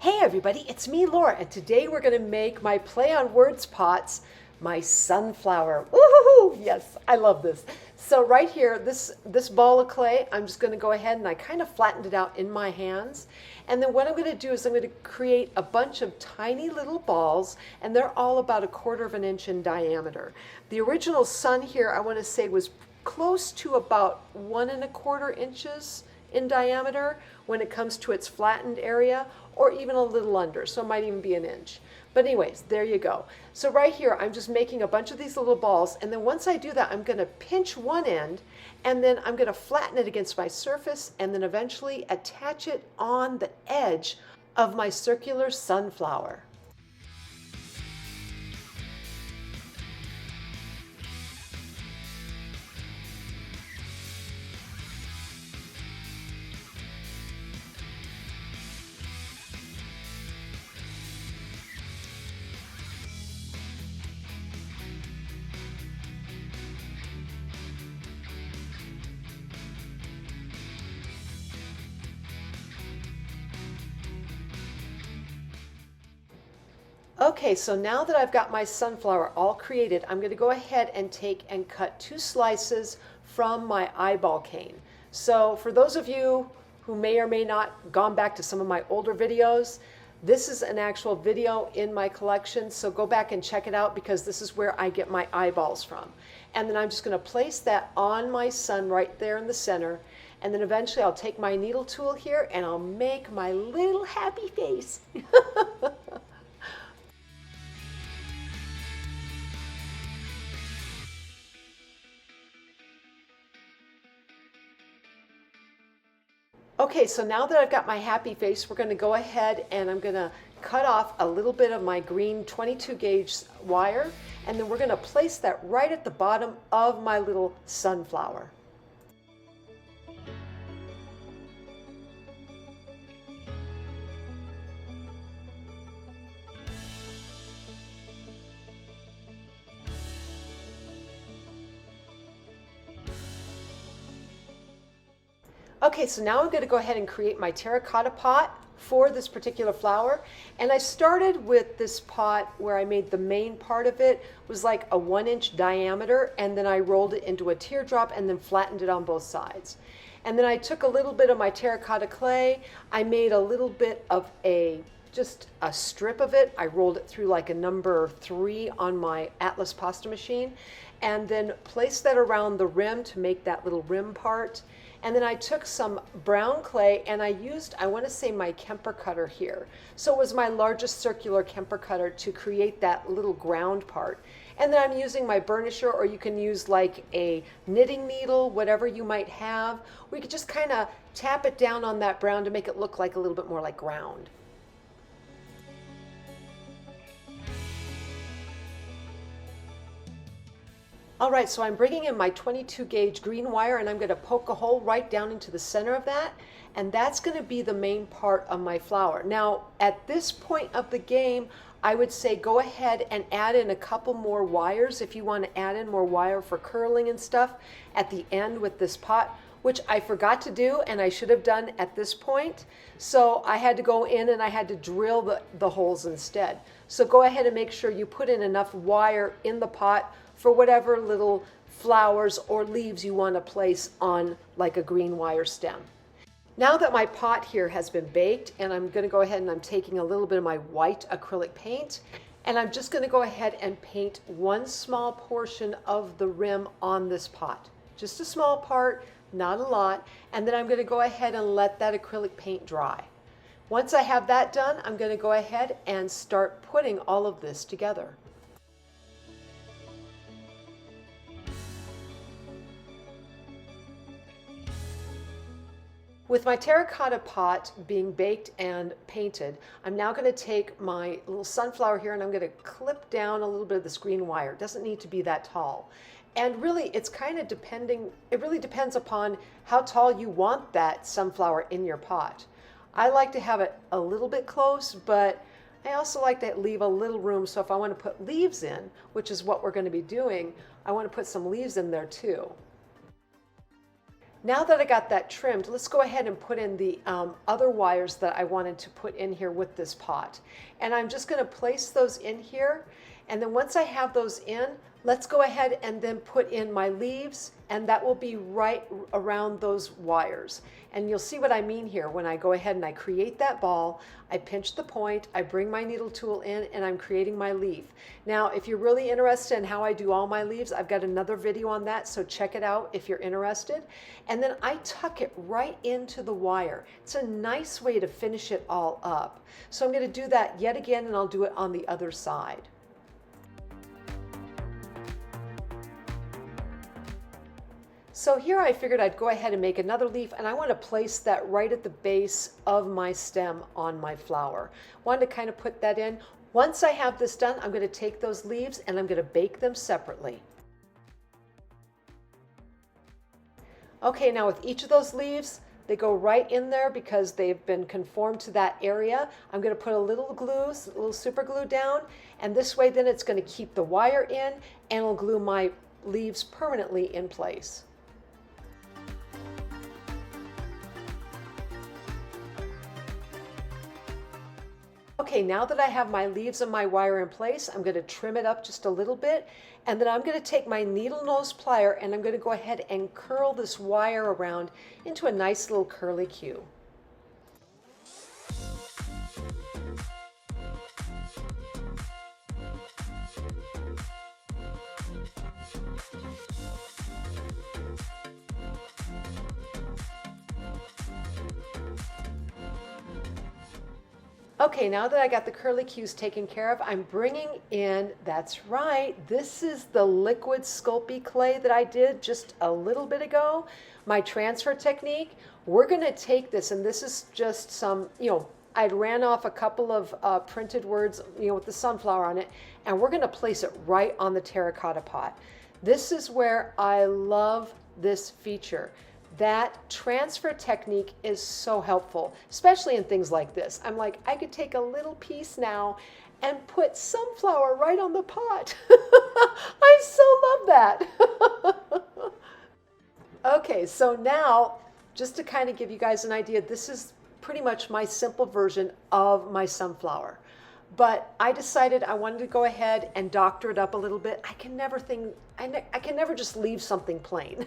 Hey everybody, it's me Laura, and today we're going to make my play on words pots, my sunflower. Woohoo! Yes, I love this. So right here, this ball of clay, I'm just going to go ahead and I kind of flattened it out in my hands. And then what I'm going to do is I'm going to create a bunch of tiny little balls, and they're all about 1/4 of an inch in diameter. The original sun here, I want to say, was close to about 1 1/4 inches in diameter when it comes to its flattened area, or even a little under, so it might even be an inch. But anyways, there you go. So right here, I'm just making a bunch of these little balls, and then once I do that, I'm gonna pinch one end, and then I'm gonna flatten it against my surface, and then eventually attach it on the edge of my circular sunflower. Okay, so now that I've got my sunflower all created, I'm going to go ahead and take and cut 2 slices from my eyeball cane. So for those of you who may or may not gone back to some of my older videos, this is an actual video in my collection, so go back and check it out because this is where I get my eyeballs from. And then I'm just going to place that on my sun right there in the center, and then eventually I'll take my needle tool here and I'll make my little happy face. Okay, so now that I've got my happy face, we're going to go ahead and I'm going to cut off a little bit of my green 22 gauge wire, and then we're going to place that right at the bottom of my little sunflower. Okay, so now I'm going to go ahead and create my terracotta pot for this particular flower. And I started with this pot where I made the main part of it was like a 1-inch diameter, and then I rolled it into a teardrop and then flattened it on both sides. And then I took a little bit of my terracotta clay, I made a little bit of just a strip of it. I rolled it through like a number 3 on my Atlas pasta machine, and then placed that around the rim to make that little rim part. And then I took some brown clay and I used, I want to say, my Kemper cutter here. So it was my largest circular Kemper cutter to create that little ground part. And then I'm using my burnisher, or you can use like a knitting needle, whatever you might have. We could just kind of tap it down on that brown to make it look like a little bit more like ground. All right, so I'm bringing in my 22 gauge green wire, and I'm going to poke a hole right down into the center of that, and that's going to be the main part of my flower. Now, at this point of the game, I would say go ahead and add in a couple more wires if you want to add in more wire for curling and stuff at the end with this pot, which I forgot to do and I should have done at this point. So I had to go in and I had to drill the holes instead. So go ahead and make sure you put in enough wire in the pot for whatever little flowers or leaves you want to place on like a green wire stem. Now that my pot here has been baked, and I'm going to go ahead and I'm taking a little bit of my white acrylic paint, and I'm just going to go ahead and paint one small portion of the rim on this pot. Just a small part, not a lot, and then I'm going to go ahead and let that acrylic paint dry. Once I have that done, I'm going to go ahead and start putting all of this together. With my terracotta pot being baked and painted, I'm now going to take my little sunflower here and I'm going to clip down a little bit of this green wire. It doesn't need to be that tall. And really, it's kind of it really depends upon how tall you want that sunflower in your pot. I like to have it a little bit close, but I also like to leave a little room, so if I want to put leaves in, which is what we're going to be doing, I want to put some leaves in there too. Now that I got that trimmed, let's go ahead and put in the other wires that I wanted to put in here with this pot. And I'm just going to place those in here. And then once I have those in, let's go ahead and then put in my leaves, and that will be right around those wires. And you'll see what I mean here when I go ahead and I create that ball, I pinch the point, I bring my needle tool in, and I'm creating my leaf. Now, if you're really interested in how I do all my leaves, I've got another video on that, so check it out if you're interested. And then I tuck it right into the wire. It's a nice way to finish it all up. So I'm going to do that yet again, and I'll do it on the other side. So here I figured I'd go ahead and make another leaf, and I want to place that right at the base of my stem on my flower. Wanted to kind of put that in. Once I have this done, I'm going to take those leaves and I'm going to bake them separately. Okay, now with each of those leaves, they go right in there because they've been conformed to that area. I'm going to put a little glue, a little super glue down, and this way then it's going to keep the wire in and it'll glue my leaves permanently in place. Okay, now that I have my leaves and my wire in place, I'm going to trim it up just a little bit, and then I'm going to take my needle nose plier and I'm going to go ahead and curl this wire around into a nice little curly Q. Okay, now that I got the curly Q's taken care of, I'm bringing in, that's right, this is the liquid Sculpey clay that I did just a little bit ago, my transfer technique. We're going to take this, and this is just some, I'd ran off a couple of printed words, with the sunflower on it, and we're going to place it right on the terracotta pot. This is where I love this feature. That transfer technique is so helpful, especially in things like this. I'm like, I could take a little piece now and put sunflower right on the pot. I so love that. Okay, so now, just to kind of give you guys an idea, this is pretty much my simple version of my sunflower. But I decided I wanted to go ahead and doctor it up a little bit. I can never just leave something plain.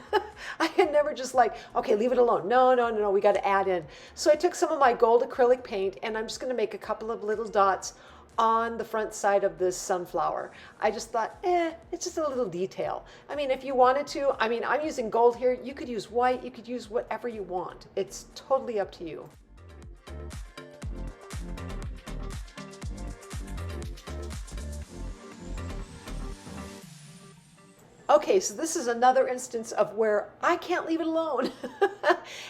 I can never just okay, leave it alone. No, we got to add in. So I took some of my gold acrylic paint and I'm just going to make a couple of little dots on the front side of this sunflower. I just thought, it's just a little detail. I mean, if you wanted to, I'm using gold here. You could use white, you could use whatever you want. It's totally up to you. Okay, so this is another instance of where I can't leave it alone.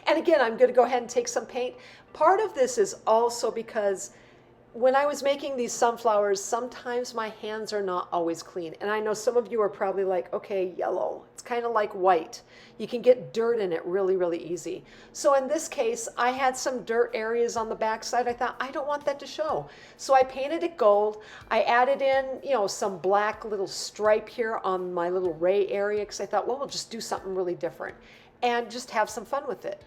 And again, I'm going to go ahead and take some paint. Part of this is also because when I was making these sunflowers, sometimes my hands are not always clean. And I know some of you are probably like, okay, yellow. It's kind of like white. You can get dirt in it really, really easy. So in this case, I had some dirt areas on the backside. I thought, I don't want that to show. So I painted it gold. I added in, some black little stripe here on my little ray area because I thought, well, we'll just do something really different and just have some fun with it.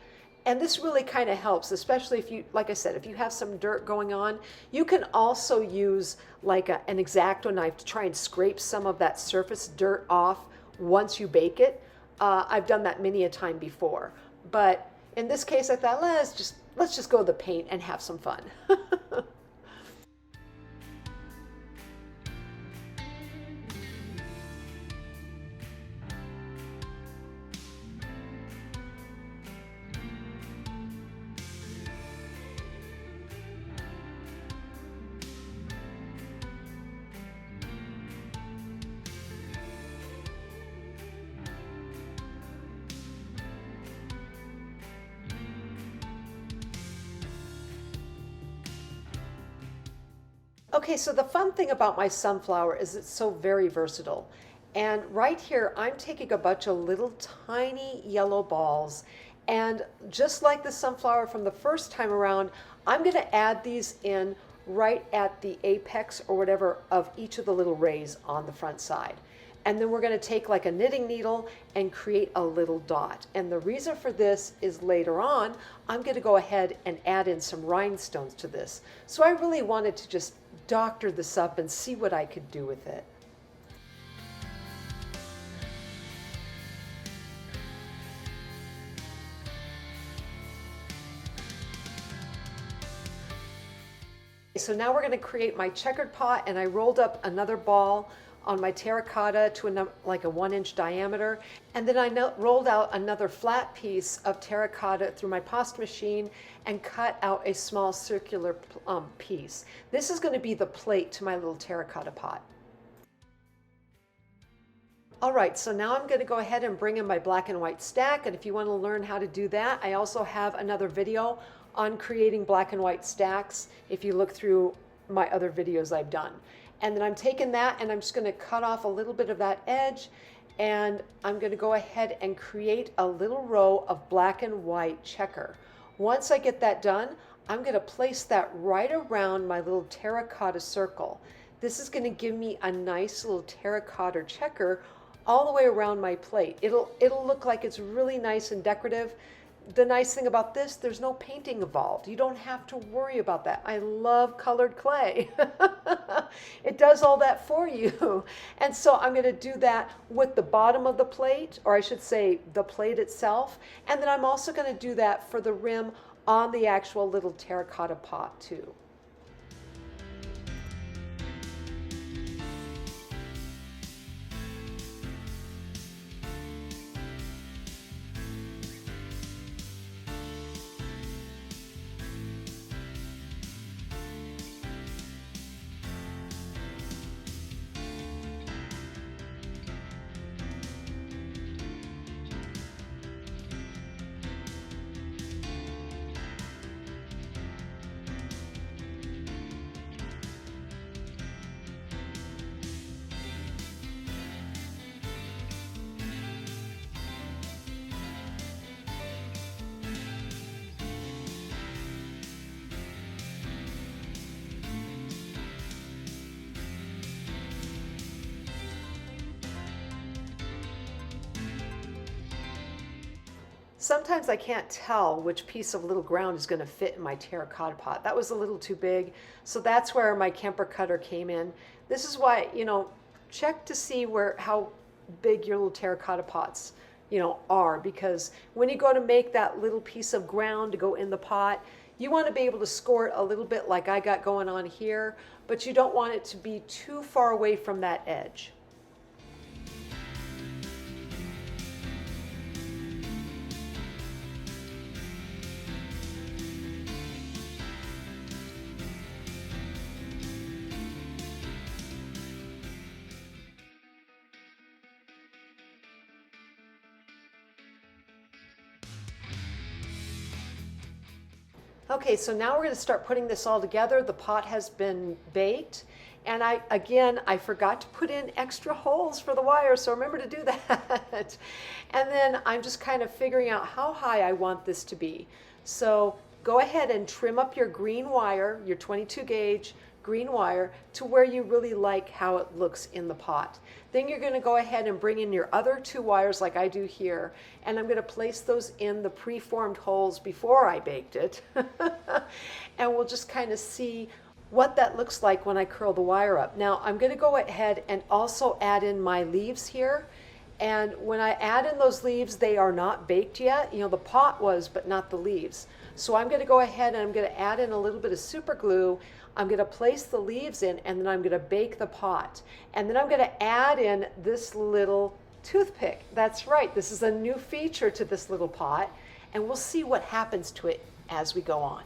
And this really kind of helps, especially if you, like I said, if you have some dirt going on. You can also use like an X-Acto knife to try and scrape some of that surface dirt off once you bake it. I've done that many a time before. But in this case, I thought, let's just go with the paint and have some fun. Okay, so the fun thing about my sunflower is it's so very versatile. And right here, I'm taking a bunch of little tiny yellow balls. And just like the sunflower from the first time around, I'm going to add these in right at the apex or whatever of each of the little rays on the front side. And then we're going to take like a knitting needle and create a little dot. And the reason for this is later on, I'm going to go ahead and add in some rhinestones to this. So I really wanted to just doctor this up and see what I could do with it. So now we're going to create my checkered pot, and I rolled up another ball on my terracotta to like a 1-inch diameter, and then I rolled out another flat piece of terracotta through my pasta machine and cut out a small circular piece. This is going to be the plate to my little terracotta pot. All right, so now I'm going to go ahead and bring in my black and white stack, and if you want to learn how to do that, I also have another video on creating black and white stacks if you look through my other videos I've done. And then I'm taking that and I'm just going to cut off a little bit of that edge, and I'm going to go ahead and create a little row of black and white checker. Once I get that done, I'm going to place that right around my little terracotta circle. This is going to give me a nice little terracotta checker all the way around my plate. It'll look like it's really nice and decorative. The nice thing about this, there's no painting involved. You don't have to worry about that. I love colored clay. It does all that for you. And so I'm going to do that with the bottom of the plate, or I should say the plate itself. And then I'm also going to do that for the rim on the actual little terracotta pot too. Sometimes I can't tell which piece of little ground is going to fit in my terracotta pot. That was a little too big, so that's where my Kemper cutter came in. This is why, check to see how big your little terracotta pots, are, because when you go to make that little piece of ground to go in the pot, you want to be able to score it a little bit like I got going on here, but you don't want it to be too far away from that edge. Okay, so now we're going to start putting this all together. The pot has been baked, and I forgot to put in extra holes for the wire, so remember to do that. And then I'm just kind of figuring out how high I want this to be. So go ahead and trim up your green wire, your 22 gauge green wire, to where you really like how it looks in the pot. Then you're going to go ahead and bring in your other 2 wires like I do here, and I'm going to place those in the preformed holes before I baked it. And we'll just kind of see what that looks like when I curl the wire up. Now I'm going to go ahead and also add in my leaves here. And when I add in those leaves, they are not baked yet. The pot was, but not the leaves. So I'm going to go ahead and I'm going to add in a little bit of super glue. I'm going to place the leaves in, and then I'm going to bake the pot. And then I'm going to add in this little toothpick. That's right, this is a new feature to this little pot, and we'll see what happens to it as we go on.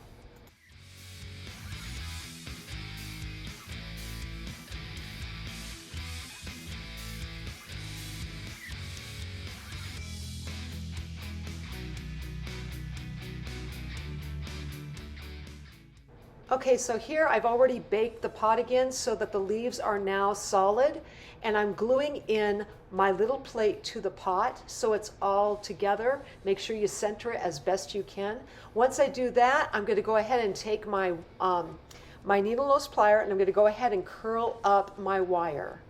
Okay, so here I've already baked the pot again so that the leaves are now solid, and I'm gluing in my little plate to the pot so it's all together. Make sure you center it as best you can. Once I do that, I'm going to go ahead and take my my needle nose plier, and I'm going to go ahead and curl up my wire.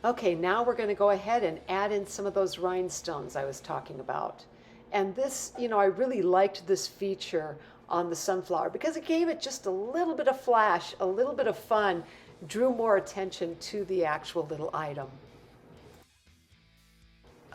Okay, now we're going to go ahead and add in some of those rhinestones I was talking about. And this, I really liked this feature on the sunflower because it gave it just a little bit of flash, a little bit of fun, drew more attention to the actual little item.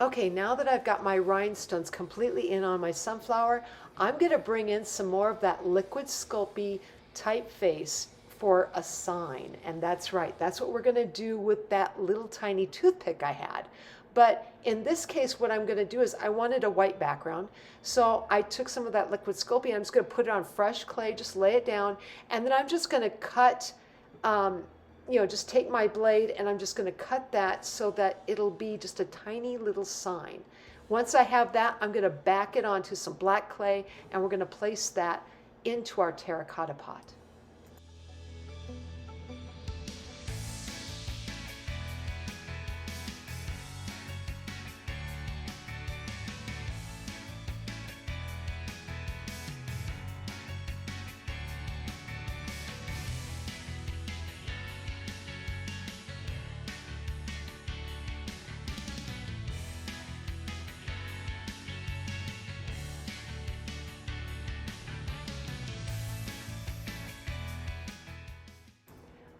Okay, now that I've got my rhinestones completely in on my sunflower, I'm going to bring in some more of that liquid Sculpey typeface for a sign. And that's right, that's what we're going to do with that little tiny toothpick I had. But in this case, what I'm going to do is I wanted a white background. So I took some of that liquid Sculpey and I'm just going to put it on fresh clay, just lay it down. And then I'm just going to cut, just take my blade and I'm just going to cut that so that it'll be just a tiny little sign. Once I have that, I'm going to back it onto some black clay and we're going to place that into our terracotta pot.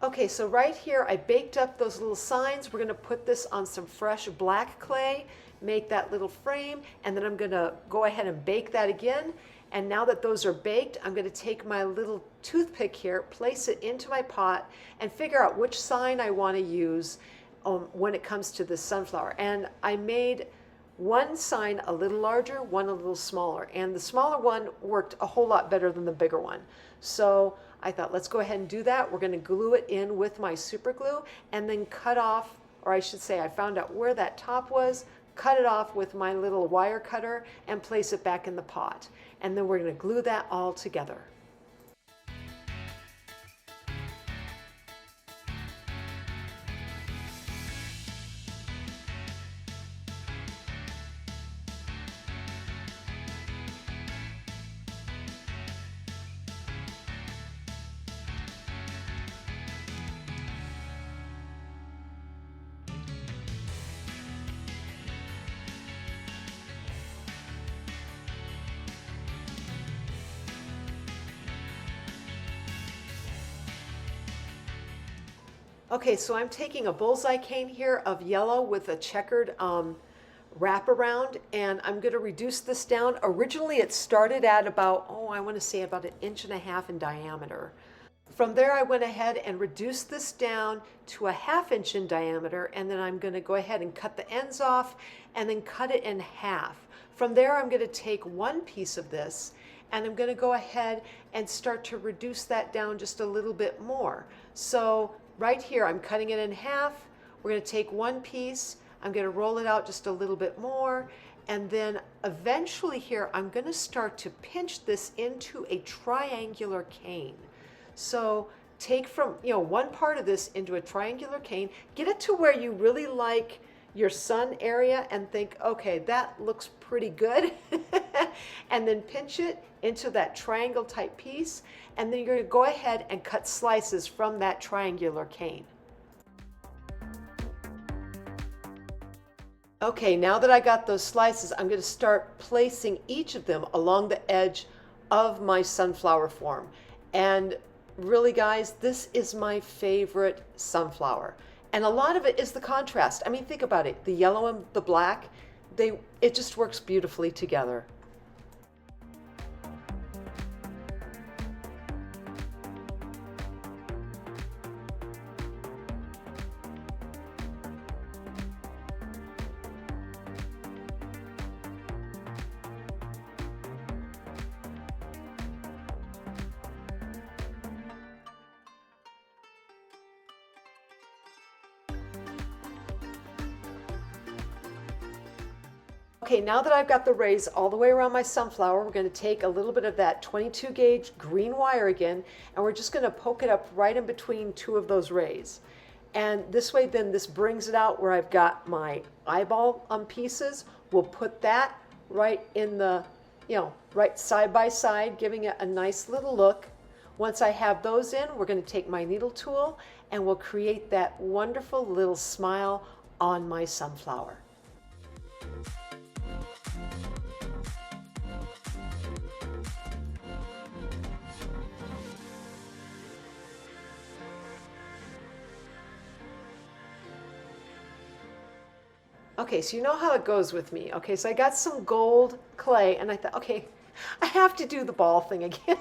Okay, so right here I baked up those little signs. We're going to put this on some fresh black clay, make that little frame, and then I'm going to go ahead and bake that again. And now that those are baked, I'm going to take my little toothpick here, place it into my pot, and figure out which sign I want to use when it comes to this sunflower. And I made one sign a little larger, one a little smaller, and the smaller one worked a whole lot better than the bigger one. So I thought, let's go ahead and do that. We're going to glue it in with my super glue and then cut off, or I should say I found out where that top was, cut it off with my little wire cutter and place it back in the pot. And then we're going to glue that all together. Okay, so I'm taking a bullseye cane here of yellow with a checkered wraparound, and I'm going to reduce this down. Originally it started at about, I want to say about 1.5 inches in diameter. From there I went ahead and reduced this down to 1/2 inch in diameter, and then I'm going to go ahead and cut the ends off and then cut it in half. From there I'm going to take one piece of this and I'm going to go ahead and start to reduce that down just a little bit more. So right here I'm cutting it in half. We're going to take one piece, I'm going to roll it out just a little bit more, and then eventually here I'm going to start to pinch this into a triangular cane. So take from one part of this into a triangular cane, get it to where you really like your sun area and think, okay, that looks pretty good. And then pinch it into that triangle type piece, and then you're going to go ahead and cut slices from that triangular cane. Okay, now that I got those slices, I'm going to start placing each of them along the edge of my sunflower form. And really, guys, this is my favorite sunflower. And a lot of it is the contrast. I mean, think about it. The yellow and the black, it just works beautifully together. Okay, now that I've got the rays all the way around my sunflower, we're going to take a little bit of that 22 gauge green wire again, and we're just going to poke it up right in between two of those rays. And this way then this brings it out where I've got my eyeball pieces. We'll put that right in the, right side by side, giving it a nice little look. Once I have those in, we're going to take my needle tool and we'll create that wonderful little smile on my sunflower. Okay, so you know how it goes with me. Okay, so I got some gold clay and I thought, okay, I have to do the ball thing again.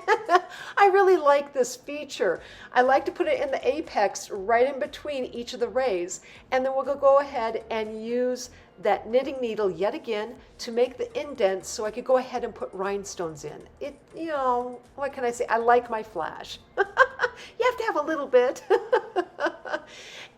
I really like this feature. I like to put it in the apex right in between each of the rays, and then we'll go ahead and use that knitting needle yet again to make the indents so I could go ahead and put rhinestones in. You know, what can I say? I like my flash. You have to have a little bit.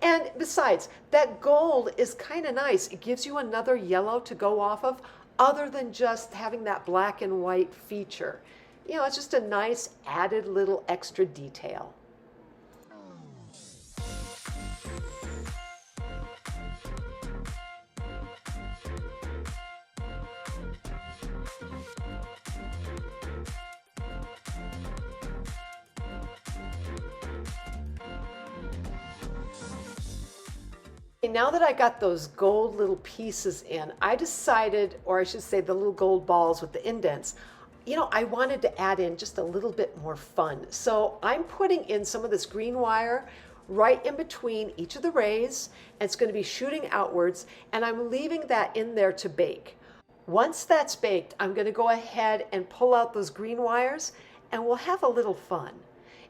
And besides, that gold is kind of nice. It gives you another yellow to go off of, other than just having that black and white feature. You know, it's just a nice added little extra detail. Now that I got those gold little pieces in, I decided, or I should say the little gold balls with the indents, you know, I wanted to add in just a little bit more fun. So I'm putting in some of this green wire right in between each of the rays, and it's going to be shooting outwards, and I'm leaving that in there to bake. Once that's baked, I'm going to go ahead and pull out those green wires, and we'll have a little fun.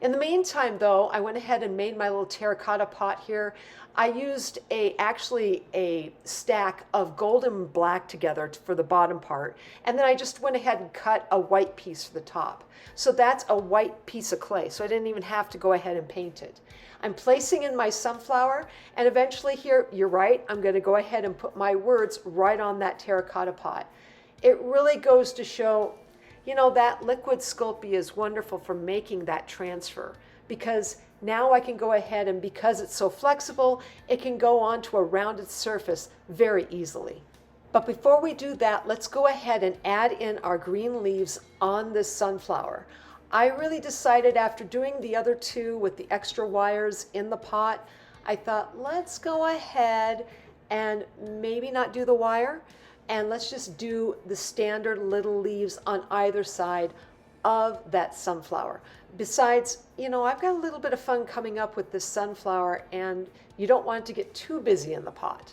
In the meantime, though, I went ahead and made my little terracotta pot here. I used actually a stack of gold and black together for the bottom part, and then I just went ahead and cut a white piece for the top. So that's a white piece of clay, so I didn't even have to go ahead and paint it. I'm placing in my sunflower, and eventually here, you're right, I'm going to go ahead and put my words right on that terracotta pot. It really goes to show, you know, that liquid Sculpey is wonderful for making that transfer, because now I can go ahead and, because it's so flexible, it can go onto a rounded surface very easily. But before we do that, let's go ahead and add in our green leaves on this sunflower. I really decided, after doing the other two with the extra wires in the pot, I thought, let's go ahead and maybe not do the wire, and let's just do the standard little leaves on either side of that sunflower. Besides, you know, I've got a little bit of fun coming up with this sunflower, and you don't want it to get too busy in the pot.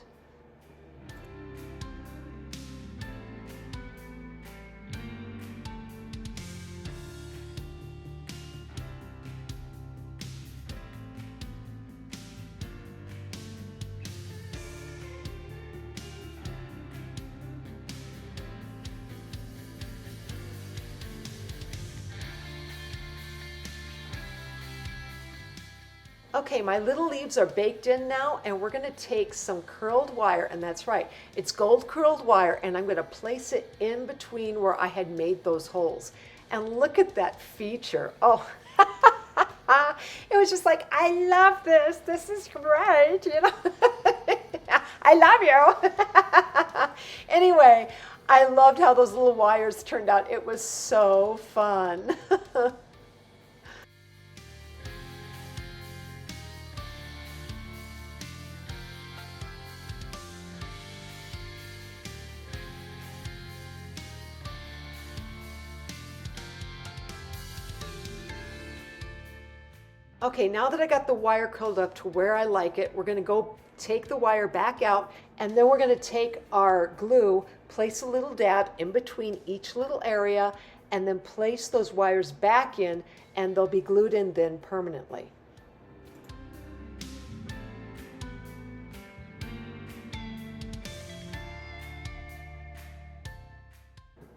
Okay, my little leaves are baked in now, and we're going to take some curled wire, and that's right, it's gold curled wire, and I'm going to place it in between where I had made those holes. And look at that feature. Oh, it was just like, I love this. This is great, you know. I love you. Anyway, I loved how those little wires turned out. It was so fun. Okay, now that I got the wire curled up to where I like it, we're going to go take the wire back out, and then we're going to take our glue, place a little dab in between each little area, and then place those wires back in, and they'll be glued in then permanently.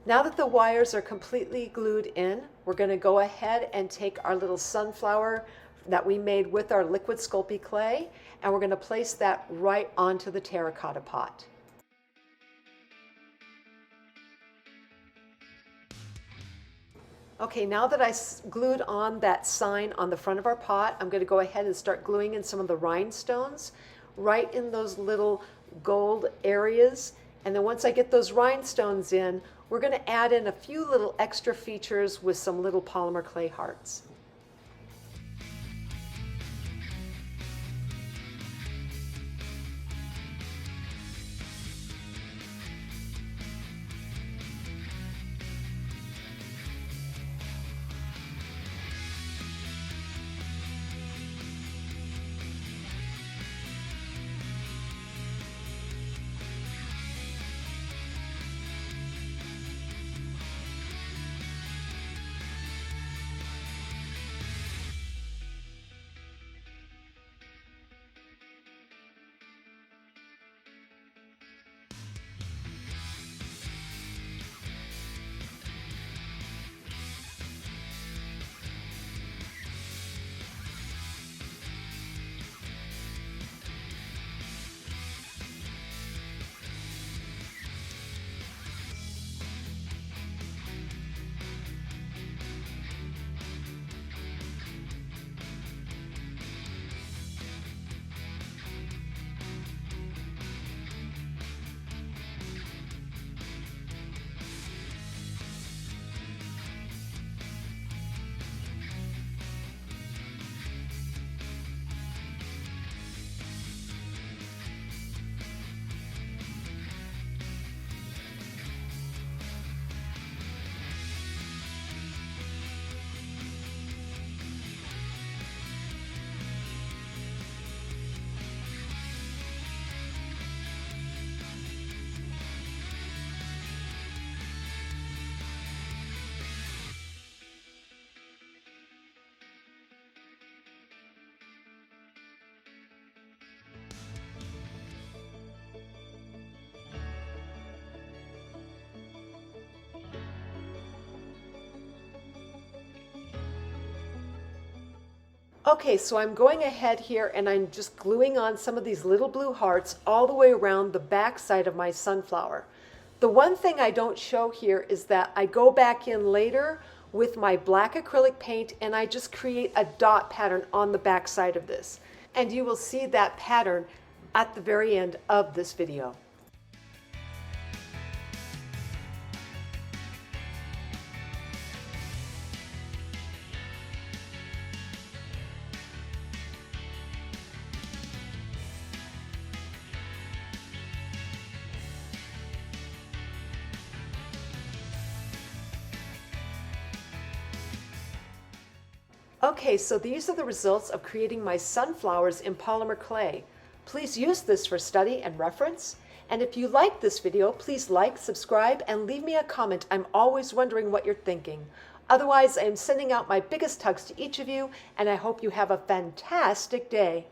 Now that the wires are completely glued in, we're going to go ahead and take our little sunflower that we made with our liquid Sculpey clay, and we're going to place that right onto the terracotta pot. Okay, now that I glued on that sign on the front of our pot, I'm going to go ahead and start gluing in some of the rhinestones right in those little gold areas. And then once I get those rhinestones in, we're going to add in a few little extra features with some little polymer clay hearts. Okay, so I'm going ahead here and I'm just gluing on some of these little blue hearts all the way around the back side of my sunflower. The one thing I don't show here is that I go back in later with my black acrylic paint and I just create a dot pattern on the back side of this. And you will see that pattern at the very end of this video. Okay, so these are the results of creating my sunflowers in polymer clay. Please use this for study and reference. And if you like this video, please like, subscribe, and leave me a comment. I'm always wondering what you're thinking. Otherwise, I am sending out my biggest hugs to each of you, and I hope you have a fantastic day.